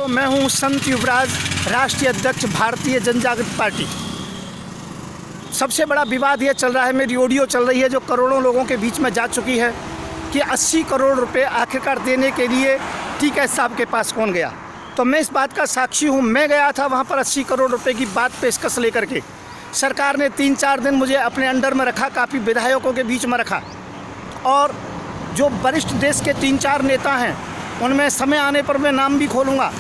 तो मैं हूं संत युवराज, राष्ट्रीय अध्यक्ष भारतीय जनजागृति पार्टी। सबसे बड़ा विवाद ये चल रहा है, मेरी ऑडियो चल रही है जो करोड़ों लोगों के बीच में जा चुकी है कि 80 करोड़ रुपए आखिरकार देने के लिए टीके साहब के पास कौन गया। तो मैं इस बात का साक्षी हूँ। मैं गया था वहाँ पर 80 करोड़ रुपए की बात पेशकश लेकर के। सरकार ने 3-4 दिन मुझे अपने अंडर में रखा, काफ़ी विधायकों के बीच में रखा, और जो वरिष्ठ देश के 3-4 नेता हैं उनमें समय आने पर मैं नाम भी खोलूँगा।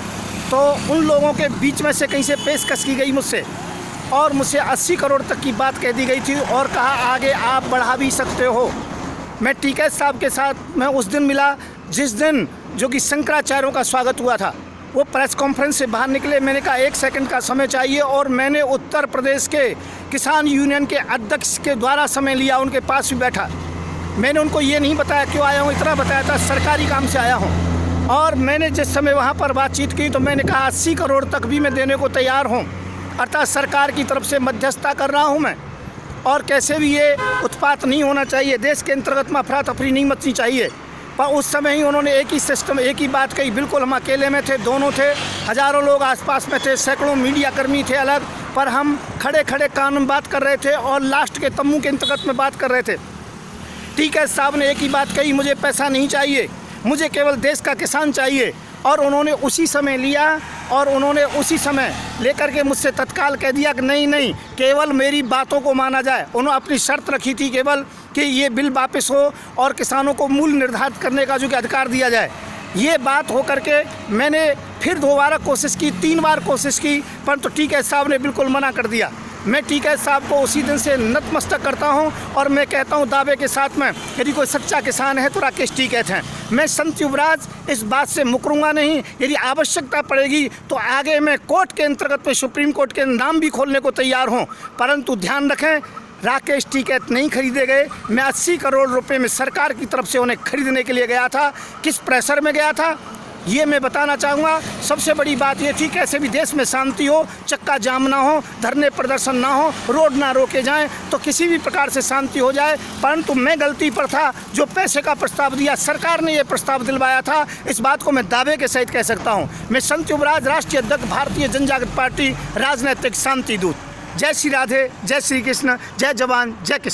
तो उन लोगों के बीच में से कहीं से पेशकश की गई मुझसे, और मुझसे 80 करोड़ तक की बात कह दी गई थी और कहा आगे आप बढ़ा भी सकते हो। मैं टीके साहब के साथ मैं उस दिन मिला जिस दिन जो कि शंकराचार्यों का स्वागत हुआ था। वो प्रेस कॉन्फ्रेंस से बाहर निकले, मैंने कहा 1 सेकंड का समय चाहिए, और मैंने उत्तर प्रदेश के किसान यूनियन के अध्यक्ष के द्वारा समय लिया, उनके पास भी बैठा। मैंने उनको ये नहीं बताया क्यों आया हूँ, इतना बताया था सरकारी काम से आया हूँ। और मैंने जिस समय वहाँ पर बातचीत की तो मैंने कहा 80 करोड़ तक भी मैं देने को तैयार हूँ, अर्थात सरकार की तरफ से मध्यस्थता कर रहा हूँ मैं, और कैसे भी ये उत्पात नहीं होना चाहिए, देश के अंतर्गत में अफरा तफरी नहीं मचनी चाहिए। पर उस समय ही उन्होंने एक ही सिस्टम, एक ही बात कही। बिल्कुल हम अकेले में थे, दोनों थे, हज़ारों लोग आसपास में थे, सैकड़ों मीडिया कर्मी थे अलग, पर हम खड़े खड़े कान में बात कर रहे थे और लास्ट के तम्बू के अंतर्गत में बात कर रहे थे। टीके साहब ने एक ही बात कही, मुझे पैसा नहीं चाहिए, मुझे केवल देश का किसान चाहिए। और उन्होंने उसी समय लिया और उन्होंने उसी समय लेकर के मुझसे तत्काल कह दिया कि नहीं, केवल मेरी बातों को माना जाए। उन्होंने अपनी शर्त रखी थी केवल कि ये बिल वापस हो और किसानों को मूल्य निर्धारित करने का जो कि अधिकार दिया जाए। ये बात हो करके मैंने फिर दोबारा कोशिश की, 3 बार कोशिश की, परंतु टीके साहब ने बिल्कुल मना कर दिया। मैं टीके साहब को उसी दिन से नतमस्तक करता हूं और मैं कहता हूं दावे के साथ में, यदि कोई सच्चा किसान है तो राकेश टीके हैं। मैं संत युवराज इस बात से मुकरूंगा नहीं। यदि आवश्यकता पड़ेगी तो आगे मैं कोर्ट के अंतर्गत में, सुप्रीम कोर्ट के नाम भी खोलने को तैयार हूं, परंतु ध्यान रखें राकेश टीके नहीं खरीदे गए। मैं 80 करोड़ रुपए में सरकार की तरफ से उन्हें खरीदने के लिए गया था। किस प्रेशर में गया था ये मैं बताना चाहूँगा। सबसे बड़ी बात ये थी कैसे भी देश में शांति हो, चक्का जाम ना हो, धरने प्रदर्शन ना हो, रोड ना रोके जाएं, तो किसी भी प्रकार से शांति हो जाए। परंतु मैं गलती पर था जो पैसे का प्रस्ताव दिया, सरकार ने ये प्रस्ताव दिलवाया था। इस बात को मैं दावे के सहित कह सकता हूँ। मैं संत युवराज, राष्ट्रीय अध्यक्ष भारतीय जनजागृति पार्टी, राजनीतिक शांति दूत। जय श्री राधे, जय श्री कृष्ण, जय जवान, जय किसान।